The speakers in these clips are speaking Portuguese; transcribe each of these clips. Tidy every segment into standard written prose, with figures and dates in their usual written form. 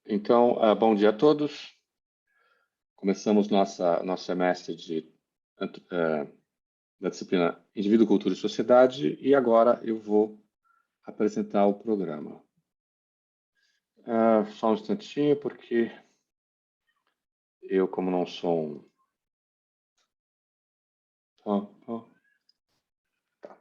Então, bom dia a todos. Começamos nosso semestre da disciplina Indivíduo, Cultura e Sociedade e agora eu vou apresentar o programa. Só um instantinho, porque eu, como não sou tá.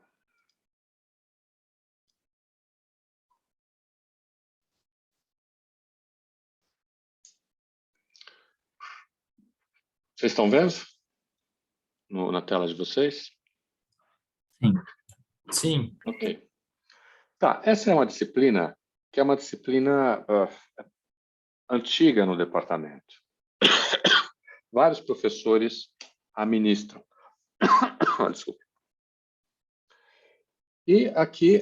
Vocês estão vendo na tela de vocês? Sim. Sim. Ok. Tá, essa é uma disciplina que é uma disciplina antiga no departamento. Vários professores a ministram. Desculpa. E aqui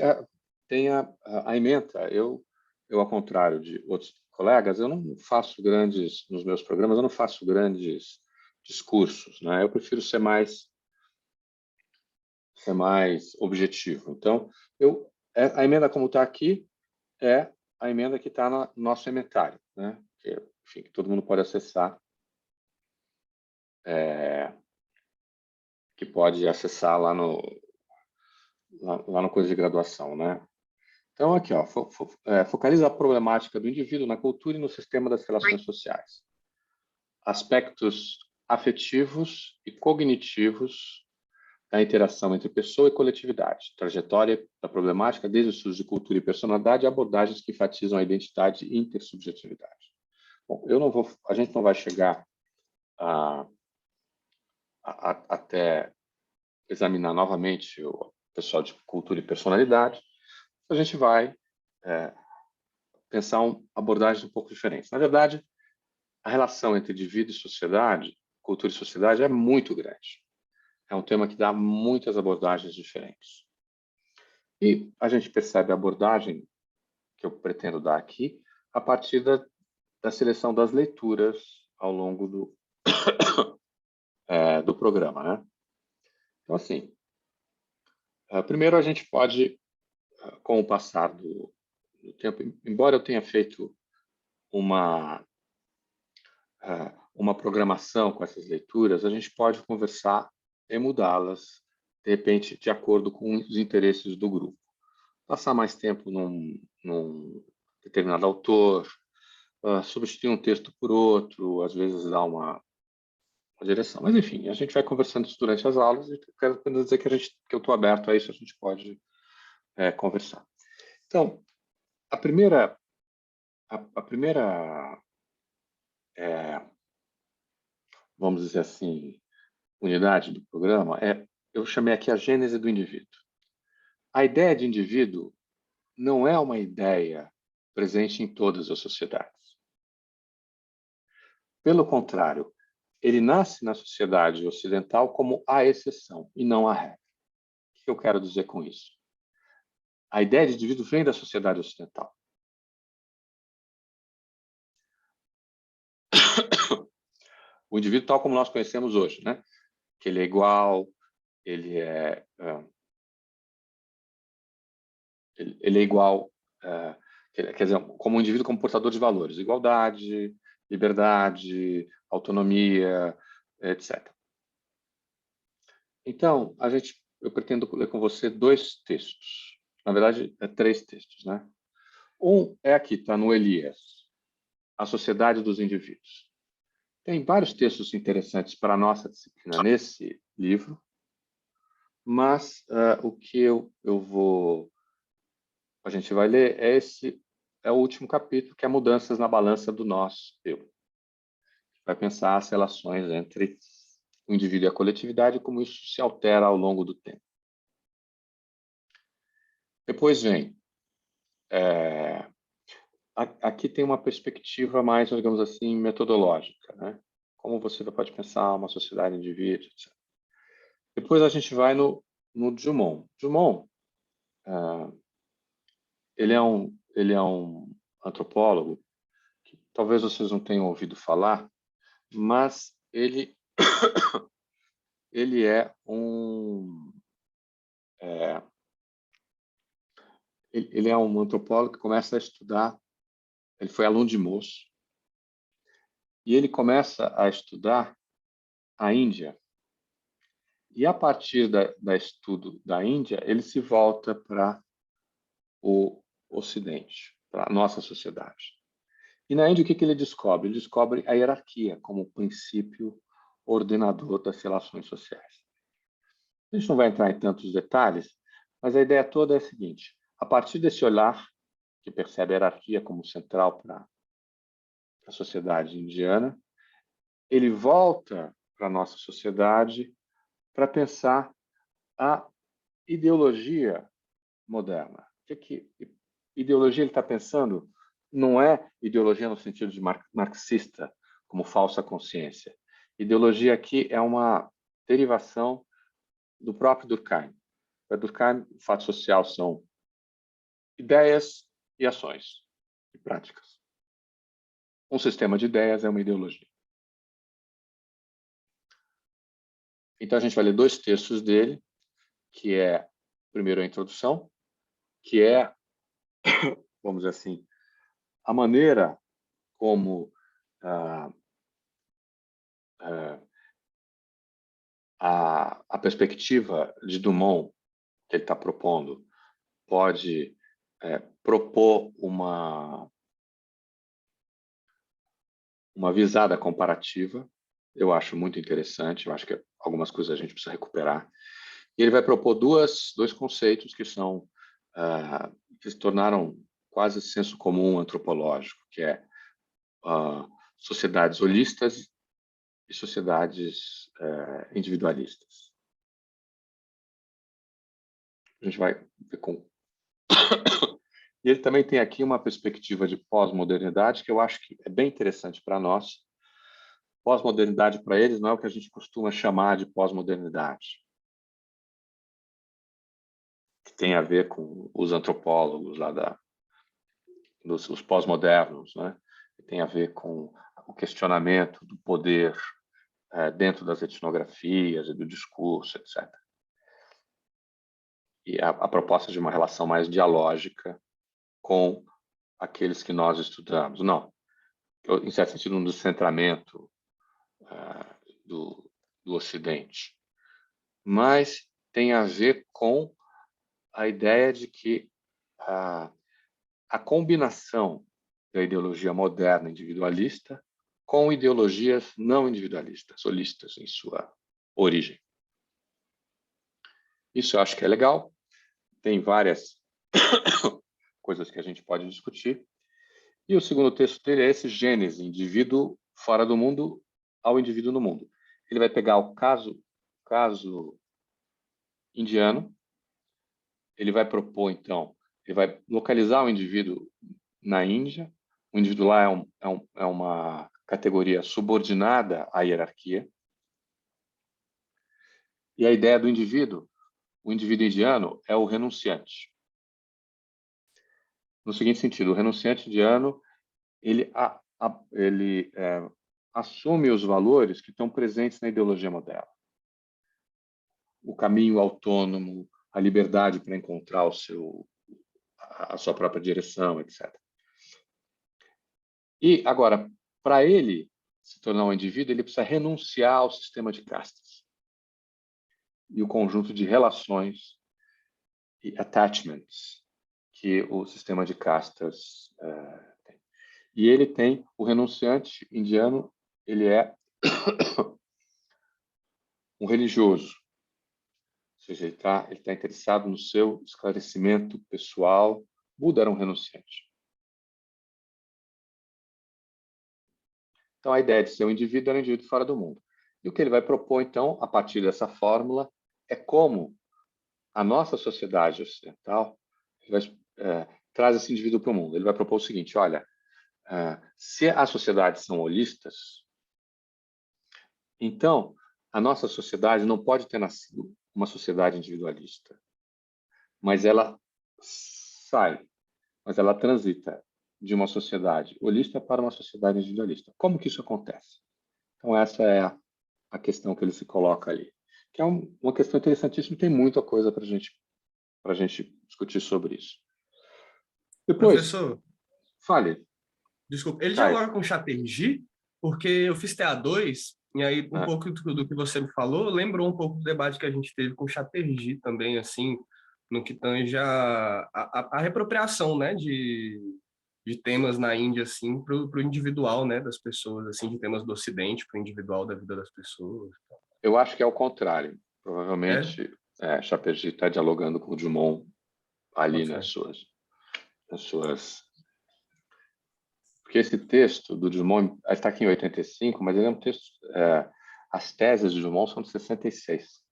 tem a ementa. Eu, ao contrário de outros colegas, eu não faço nos meus programas, eu não faço grandes discursos, né? Eu prefiro ser mais objetivo. Então, a emenda como está aqui é a emenda que está no nosso ementário, né? Enfim, que todo mundo pode acessar, que pode acessar lá no coisa de graduação, né? Então, aqui, ó, focaliza a problemática do indivíduo na cultura e no sistema das relações sociais. Aspectos afetivos e cognitivos da interação entre pessoa e coletividade. Trajetória da problemática desde os estudos de cultura e personalidade e abordagens que enfatizam a identidade e intersubjetividade. Bom, a gente não vai chegar até examinar novamente o pessoal de cultura e personalidade. A gente vai pensar abordagens um pouco diferentes. Na verdade, a relação entre indivíduo e sociedade, cultura e sociedade, é muito grande. É um tema que dá muitas abordagens diferentes. E a gente percebe a abordagem que eu pretendo dar aqui a partir da seleção das leituras ao longo do programa, né? Então, assim, primeiro a gente pode, com o passar do tempo, embora eu tenha feito uma programação com essas leituras, a gente pode conversar e mudá-las, de repente, de acordo com os interesses do grupo. Passar mais tempo num determinado autor, substituir um texto por outro, às vezes dar uma direção. Mas, enfim, a gente vai conversando isso durante as aulas e quero apenas dizer que eu estou aberto a isso, a gente pode conversar. Então, a primeira vamos dizer assim, unidade do programa eu chamei aqui a gênese do indivíduo. A ideia de indivíduo não é uma ideia presente em todas as sociedades. Pelo contrário, ele nasce na sociedade ocidental como a exceção e não a regra. O que eu quero dizer com isso? A ideia de indivíduo vem da sociedade ocidental. O indivíduo tal como nós conhecemos hoje, né? Que ele é igual, ele é igual, quer dizer, como um indivíduo como portador de valores, igualdade, liberdade, autonomia, etc. Então, eu pretendo ler com você dois textos. Na verdade, três textos, né? Um é aqui, está no Elias, A Sociedade dos Indivíduos. Tem vários textos interessantes para a nossa disciplina nesse livro, mas o que a gente vai ler é o último capítulo, que é Mudanças na Balança do Nós, Eu. Vai pensar as relações entre o indivíduo e a coletividade e como isso se altera ao longo do tempo. Depois vem aqui tem uma perspectiva mais, digamos assim, metodológica, né? Como você pode pensar uma sociedade, indivíduo, etc. Depois a gente vai no Drummond. Drummond, ele é um antropólogo que talvez vocês não tenham ouvido falar, mas ele é ele é um antropólogo que começa a estudar. Ele foi aluno de Moço, e ele começa a estudar a Índia. E a partir da estudo da Índia, ele se volta para o Ocidente, para a nossa sociedade. E na Índia, o que ele descobre? Ele descobre a hierarquia como princípio ordenador das relações sociais. A gente não vai entrar em tantos detalhes, mas a ideia toda é a seguinte: a partir desse olhar, que percebe a hierarquia como central para a sociedade indiana, ele volta para a nossa sociedade para pensar a ideologia moderna. O que ideologia ele está pensando? Não é ideologia no sentido de marxista, como falsa consciência. Ideologia aqui é uma derivação do próprio Durkheim. Para Durkheim, o fato social são ideias e ações e práticas. Um sistema de ideias é uma ideologia. Então, a gente vai ler dois textos dele, que é, primeiro, a introdução, que é, vamos dizer assim, a maneira como a perspectiva de Dumont que ele está propondo pode propor uma visada comparativa. Eu acho muito interessante, eu acho que algumas coisas a gente precisa recuperar. E ele vai propor dois conceitos que são que se tornaram quase senso comum antropológico, que é sociedades holistas e sociedades individualistas. A gente vai ver com... E ele também tem aqui uma perspectiva de pós-modernidade que eu acho que é bem interessante para nós. Pós-modernidade para eles não é o que a gente costuma chamar de pós-modernidade, que tem a ver com os antropólogos lá os pós-modernos, né? Que tem a ver com o questionamento do poder dentro das etnografias e do discurso, etc. E a proposta de uma relação mais dialógica com aqueles que nós estudamos. Não, em certo sentido, um descentramento do Ocidente. Mas tem a ver com a ideia de que a combinação da ideologia moderna individualista com ideologias não individualistas, holistas em sua origem. Isso eu acho que é legal. Tem várias coisas que a gente pode discutir. E o segundo texto dele é esse Gênese, indivíduo fora do mundo ao indivíduo no mundo. Ele vai pegar o caso indiano, ele vai propor, então, ele vai localizar o indivíduo na Índia. O indivíduo lá é uma categoria subordinada à hierarquia. E a ideia do indivíduo, o indivíduo indiano, é o renunciante. No seguinte sentido, o renunciante indiano, ele assume os valores que estão presentes na ideologia moderna. O caminho autônomo, a liberdade para encontrar a sua própria direção, etc. E, agora, para ele se tornar um indivíduo, ele precisa renunciar ao sistema de castas e o conjunto de relações e attachments que o sistema de castas tem. E ele tem, o renunciante indiano, ele é um religioso. Ou seja, ele tá interessado no seu esclarecimento pessoal. Buda era um renunciante. Então, a ideia de ser um indivíduo era um indivíduo fora do mundo. E o que ele vai propor, então, a partir dessa fórmula, é como a nossa sociedade ocidental traz esse indivíduo para o mundo. Ele vai propor o seguinte: olha, se as sociedades são holistas, então a nossa sociedade não pode ter nascido uma sociedade individualista, mas ela transita de uma sociedade holista para uma sociedade individualista. Como que isso acontece? Então, essa é a questão que ele se coloca ali, que é uma questão interessantíssima, tem muita coisa para a gente discutir sobre isso. Depois, Professor, fale, desculpa, ele Caio. dialoga com o ChatGPT porque eu fiz TA2, e aí um Ah, pouco do que você me falou lembrou um pouco do debate que a gente teve com o Chatterjee também, assim, no que tange a reapropriação, né, de temas na Índia, assim, para o individual, né, das pessoas, assim, de temas do Ocidente para o individual da vida das pessoas. eu acho que é o contrário. É? Provavelmente, Chatterjee está dialogando com o Drummond ali Pode ser. nas suas... Porque esse texto do Drummond está aqui em 85, mas ele é um texto... as teses do Drummond são de 66,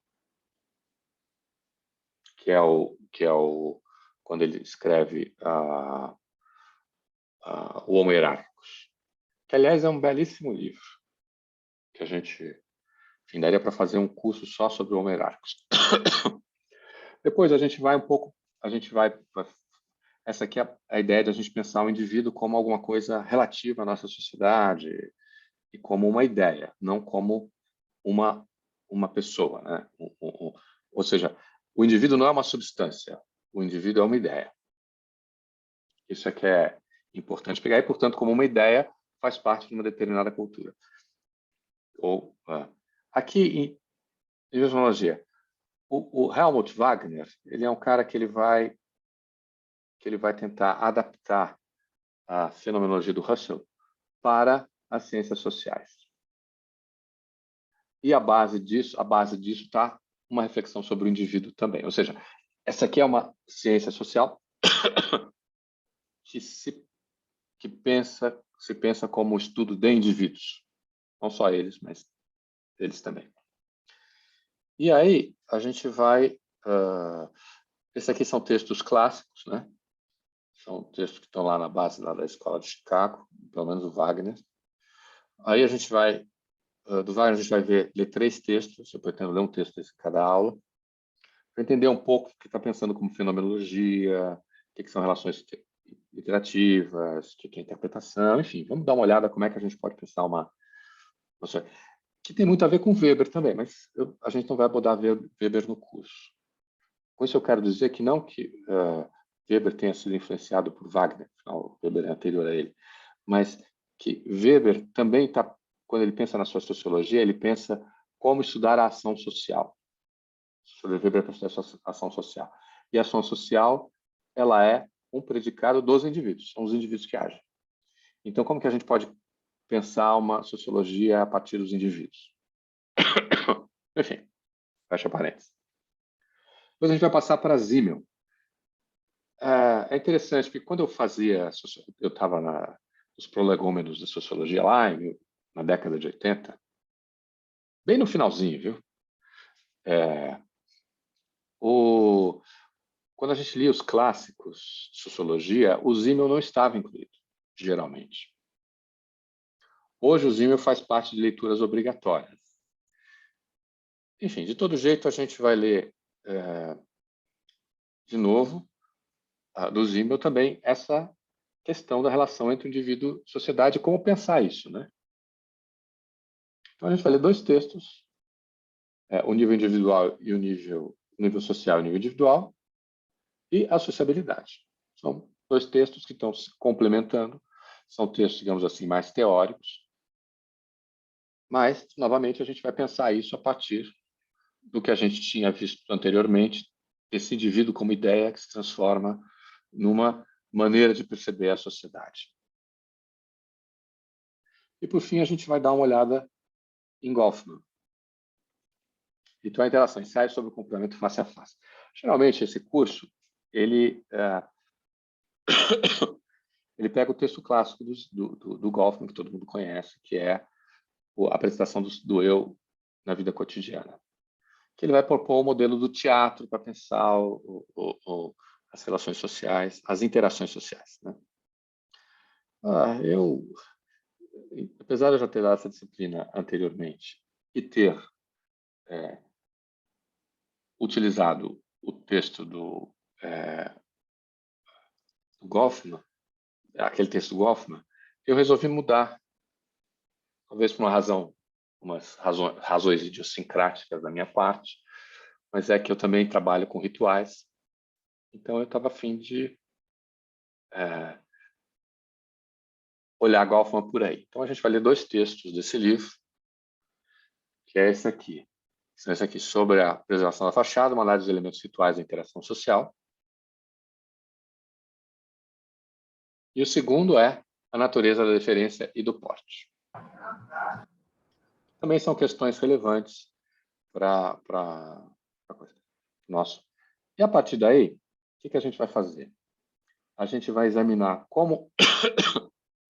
que é o quando ele escreve o Homo Hierárquicos, que, aliás, é um belíssimo livro, que a gente, enfim, daria para fazer um curso só sobre o Homo Hierárquicos. Depois a gente vai um pouco, a gente vai... Essa aqui é a ideia de a gente pensar o indivíduo como alguma coisa relativa à nossa sociedade e como uma ideia, não como uma pessoa, né? Ou seja, o indivíduo não é uma substância, o indivíduo é uma ideia. Isso é que é importante pegar e, portanto, como uma ideia, faz parte de uma determinada cultura. Aqui, em epistemologia, o Helmut Wagner, ele é um cara que ele vai tentar adaptar a fenomenologia do Russell para as ciências sociais. E a base disso está uma reflexão sobre o indivíduo também. Ou seja, essa aqui é uma ciência social que se pensa como o estudo de indivíduos. Não só eles, mas eles também. E aí, a gente vai... esses aqui são textos clássicos, né? São textos que estão lá na base lá da Escola de Chicago, pelo menos o Wagner. Aí a gente vai... do Wagner, a gente vai ler 3 textos. Eu pretendo ler um texto desse em cada aula, para entender um pouco o que está pensando como fenomenologia, o que são relações literativas, o que é interpretação, enfim, vamos dar uma olhada como é que a gente pode pensar que tem muito a ver com Weber também, mas a gente não vai abordar Weber no curso. Com isso eu quero dizer que não que Weber tenha sido influenciado por Wagner, afinal, Weber é anterior a ele, mas que Weber também está, quando ele pensa na sua sociologia, ele pensa como estudar a ação social. Weber pensa a ação social. E a ação social, ela é um predicado dos indivíduos, são os indivíduos que agem. Então, como que a gente pode pensar uma sociologia a partir dos indivíduos? Enfim, fecha parênteses. Depois a gente vai passar para Simmel. É interessante, porque quando eu estava nos prolegômenos de sociologia lá, na década de 80, bem no finalzinho, viu? Quando a gente lia os clássicos de sociologia, o Simmel não estava incluído, geralmente. Hoje, o Simmel faz parte de leituras obrigatórias. Enfim, de todo jeito, a gente vai ler de novo, do Simmel também, essa questão da relação entre o indivíduo e sociedade e como pensar isso, né? Então, a gente vai ler 2 textos, o nível individual e o nível social e o nível individual, e a sociabilidade. São 2 textos que estão se complementando, são textos, digamos assim, mais teóricos, mas, novamente, a gente vai pensar isso a partir do que a gente tinha visto anteriormente, esse indivíduo como ideia que se transforma numa maneira de perceber a sociedade. E, por fim, a gente vai dar uma olhada em Goffman. Então, a interação, ensaio sobre o complemento face a face. Geralmente, esse curso, ele pega o texto clássico do Goffman, que todo mundo conhece, que é a apresentação do eu na vida cotidiana. Que ele vai propor o modelo do teatro para pensar as relações sociais, as interações sociais, né? Apesar de eu já ter dado essa disciplina anteriormente e ter utilizado o texto do Goffman, aquele texto do Goffman, eu resolvi mudar, talvez por umas razões idiosincráticas da minha parte, mas é que eu também trabalho com rituais, então eu estava a fim de olhar Goffman por aí. Então, a gente vai ler dois textos desse livro, que é esse aqui. Esse aqui, sobre a preservação da fachada, uma análise dos elementos rituais da interação social. E o segundo é a natureza da deferência e do porte. Também são questões relevantes para nosso. E a partir daí, o que a gente vai fazer? A gente vai examinar como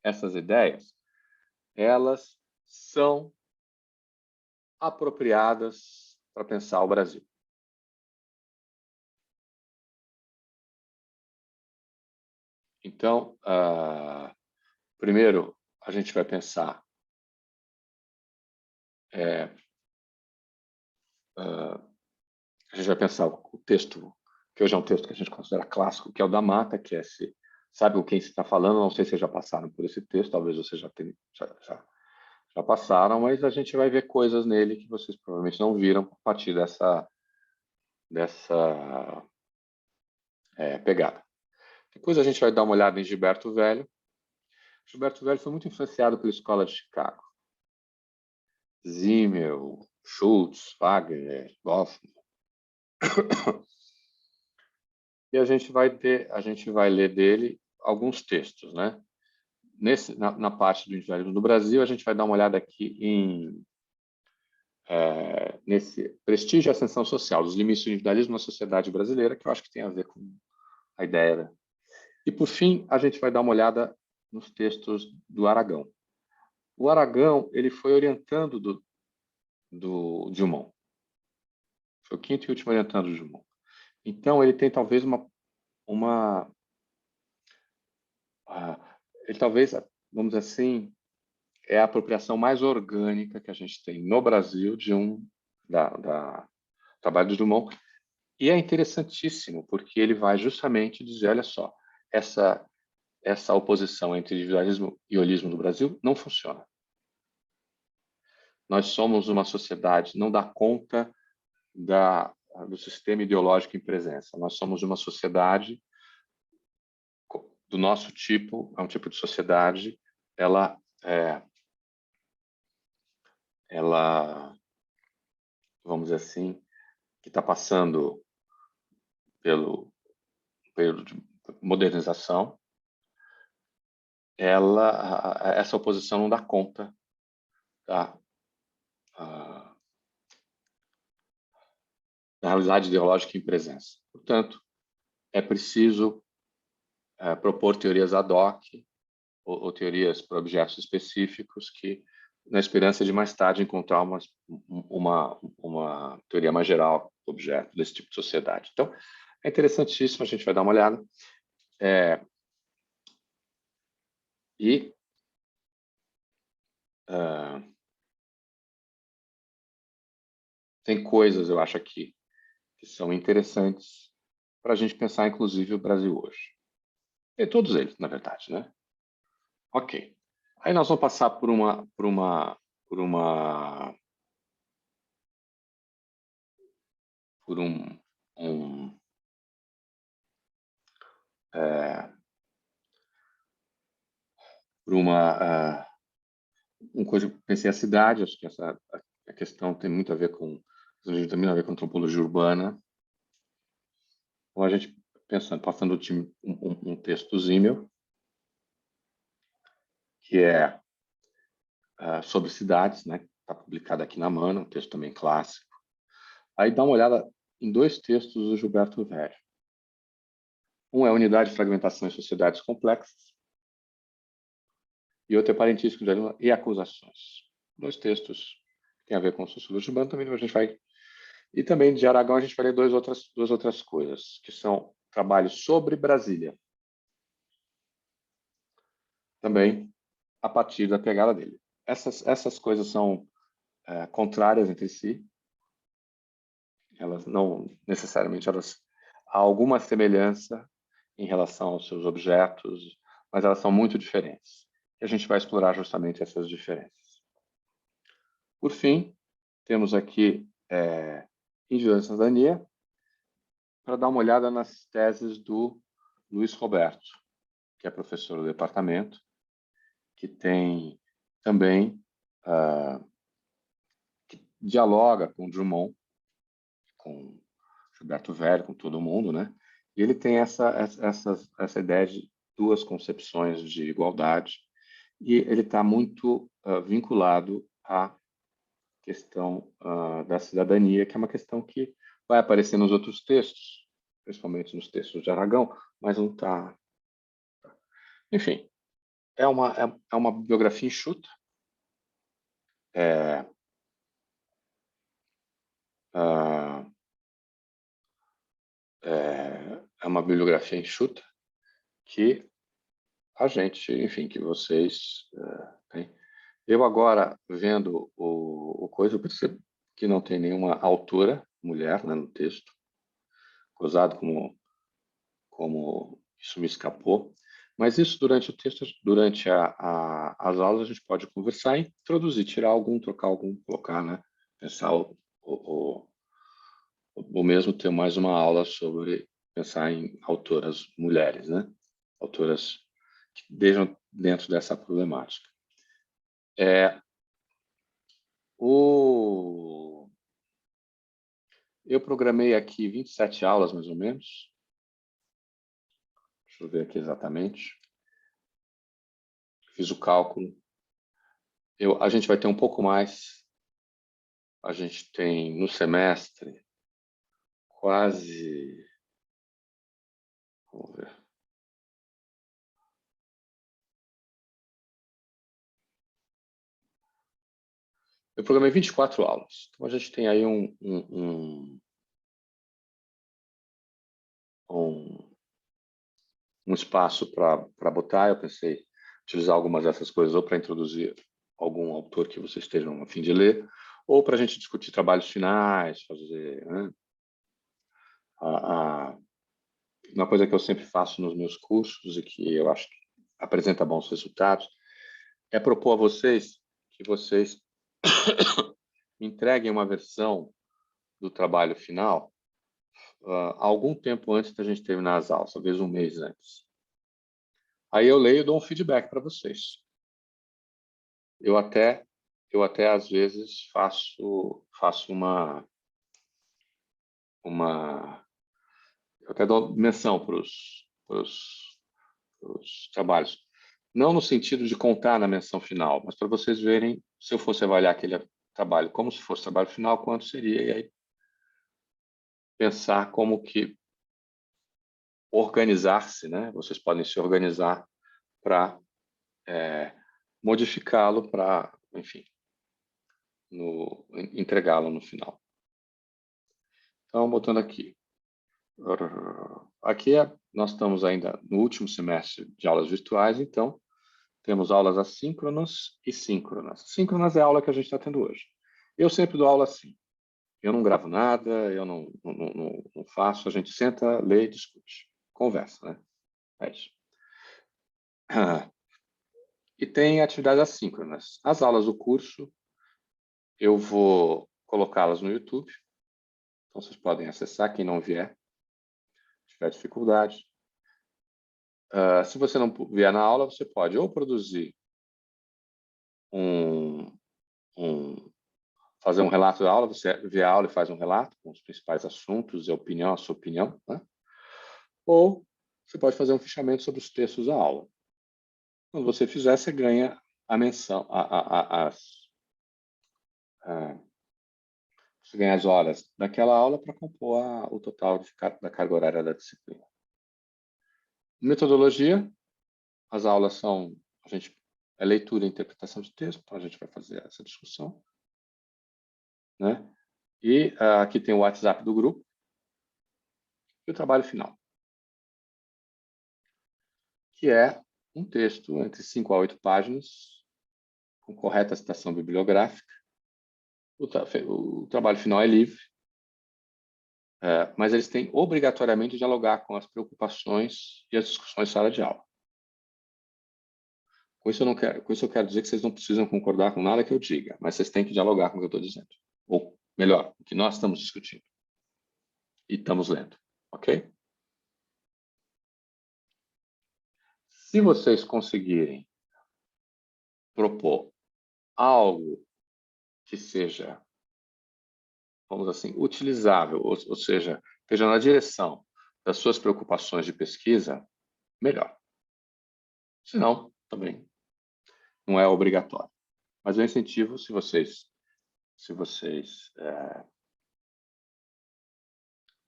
essas ideias elas são apropriadas para pensar o Brasil. Então, primeiro, a gente vai pensar a gente vai pensar o texto, que hoje é um texto que a gente considera clássico, que é o da Mata, que é esse, sabe com quem se está falando, não sei se vocês já passaram por esse texto, talvez vocês já passaram, mas a gente vai ver coisas nele que vocês provavelmente não viram a partir dessa pegada. Depois a gente vai dar uma olhada em Gilberto Velho. Gilberto Velho foi muito influenciado pela Escola de Chicago. Zimmel, Schultz, Wagner, Goffman. E a gente vai ler dele alguns textos, né? Na parte do individualismo do Brasil, a gente vai dar uma olhada aqui nesse prestígio e ascensão social, dos limites do individualismo na sociedade brasileira, que eu acho que tem a ver com a ideia. E, por fim, a gente vai dar uma olhada nos textos do Aragão. O Aragão ele foi orientando do Drummond. Foi o quinto e último orientando do Drummond. Então, ele tem talvez ele talvez, vamos dizer assim, é a apropriação mais orgânica que a gente tem no Brasil da trabalho do Drummond. E é interessantíssimo, porque ele vai justamente dizer, olha só, essa oposição entre individualismo e holismo no Brasil não funciona. Nós somos uma sociedade, não dá conta do sistema ideológico em presença. Nós somos uma sociedade do nosso tipo, é um tipo de sociedade, ela, vamos dizer assim, que está passando pelo período de modernização, essa oposição não dá conta da realidade ideológica em presença. Portanto, é preciso propor teorias ad hoc ou teorias para objetos específicos que, na esperança de mais tarde encontrar uma teoria mais geral do objeto desse tipo de sociedade. Então, é interessantíssimo, a gente vai dar uma olhada. Tem coisas, eu acho, aqui que são interessantes para a gente pensar, inclusive, o Brasil hoje. E todos eles, na verdade, né? Ok. Aí nós vamos passar por uma coisa que eu pensei a cidade, acho que a questão tem muito a ver com antropologia urbana. Então, a gente passando um texto do Zimmel, que é sobre cidades, né? Está publicado aqui na Mana, um texto também clássico. Aí dá uma olhada em dois textos do Gilberto Velho. Um é Unidade, Fragmentação e Sociedades Complexas, e outro é Parentístico e Acusações. Dois textos que têm a ver com o sociologia urbana, também a gente vai... E também de Aragão a gente vai ler duas outras coisas, que são trabalhos sobre Brasília. Também a partir da pegada dele. Essas coisas são contrárias entre si. Elas não necessariamente há alguma semelhança em relação aos seus objetos, mas elas são muito diferentes. E a gente vai explorar justamente essas diferenças. Por fim, temos aqui Individualismo e Cidadania, para dar uma olhada nas teses do Luiz Roberto, que é professor do departamento, que tem também, que dialoga com Drummond, com Gilberto Velho, com todo mundo, né? E ele tem essa ideia de duas concepções de igualdade, e ele está muito vinculado à questão da cidadania, que é uma questão que vai aparecer nos outros textos, principalmente nos textos de Aragão, mas não está. Enfim, é uma biografia enxuta. É, é uma bibliografia enxuta que a gente, enfim, que vocês têm. Eu agora, vendo o coisa, eu percebo que não tem nenhuma autora, mulher, né, no texto, usado como isso me escapou. Mas isso durante o texto, durante as aulas, a gente pode conversar e introduzir, tirar algum, trocar algum, colocar, né? Pensar ou mesmo ter mais uma aula sobre pensar em autoras mulheres, né? Autoras que estejam dentro dessa problemática. Eu programei aqui 27 aulas, mais ou menos. Deixa eu ver aqui exatamente. Fiz o cálculo. A gente vai ter um pouco mais. A gente tem, no semestre, quase... Vamos ver. Eu programei 24 aulas. Então, a gente tem aí um espaço para botar. Eu pensei utilizar algumas dessas coisas ou para introduzir algum autor que vocês estejam a fim de ler, ou para a gente discutir trabalhos finais, fazer... Né? Uma coisa que eu sempre faço nos meus cursos e que eu acho que apresenta bons resultados é propor a vocês que vocês entreguem uma versão do trabalho final algum tempo antes da gente terminar as aulas, talvez um mês antes. Aí eu leio e dou um feedback para vocês. Eu até às vezes faço eu até dou menção para os trabalhos. Não no sentido de contar na menção final, mas para vocês verem, se eu fosse avaliar aquele trabalho como se fosse trabalho final, quanto seria, e aí pensar como que organizar-se, né? Vocês podem se organizar para modificá-lo para, enfim, entregá-lo no final. Então, botando aqui. Aqui nós estamos ainda no último semestre de aulas virtuais, então temos aulas assíncronas e síncronas. Síncronas é a aula que a gente está tendo hoje. Eu sempre dou aula assim. Eu não gravo nada, eu não faço, a gente senta, lê e discute. Conversa, né? É isso. E tem atividades assíncronas. As aulas do curso, eu vou colocá-las no YouTube. Então, vocês podem acessar, quem não vier, tiver dificuldade. Se você não vier na aula, você pode ou produzir fazer um relato da aula, você vê a aula e faz um relato com os principais assuntos e a sua opinião, né? Ou você pode fazer um fichamento sobre os textos da aula. Quando você fizer, você ganha a menção, você ganha as horas daquela aula para compor o total da carga horária da disciplina. Metodologia, as aulas são, é leitura e interpretação de texto, então a gente vai fazer essa discussão, né? E aqui tem o WhatsApp do grupo e o trabalho final, que é um texto entre 5 a 8 páginas, com correta citação bibliográfica. O trabalho final é livre, mas eles têm obrigatoriamente de dialogar com as preocupações e as discussões de sala de aula. Com isso eu quero dizer que vocês não precisam concordar com nada que eu diga, mas vocês têm que dialogar com o que eu estou dizendo. Ou, melhor, o que nós estamos discutindo. E estamos lendo, ok? Se vocês conseguirem propor algo que seja, vamos assim, utilizável, ou seja, esteja na direção das suas preocupações de pesquisa, melhor. Se não, também não é obrigatório. Mas eu incentivo, se vocês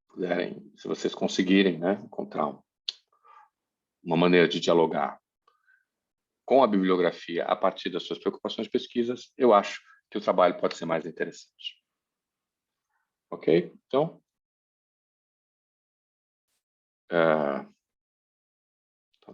puderem, se vocês conseguirem, né, encontrar uma maneira de dialogar com a bibliografia a partir das suas preocupações de pesquisas, eu acho que o trabalho pode ser mais interessante. Ok? Então,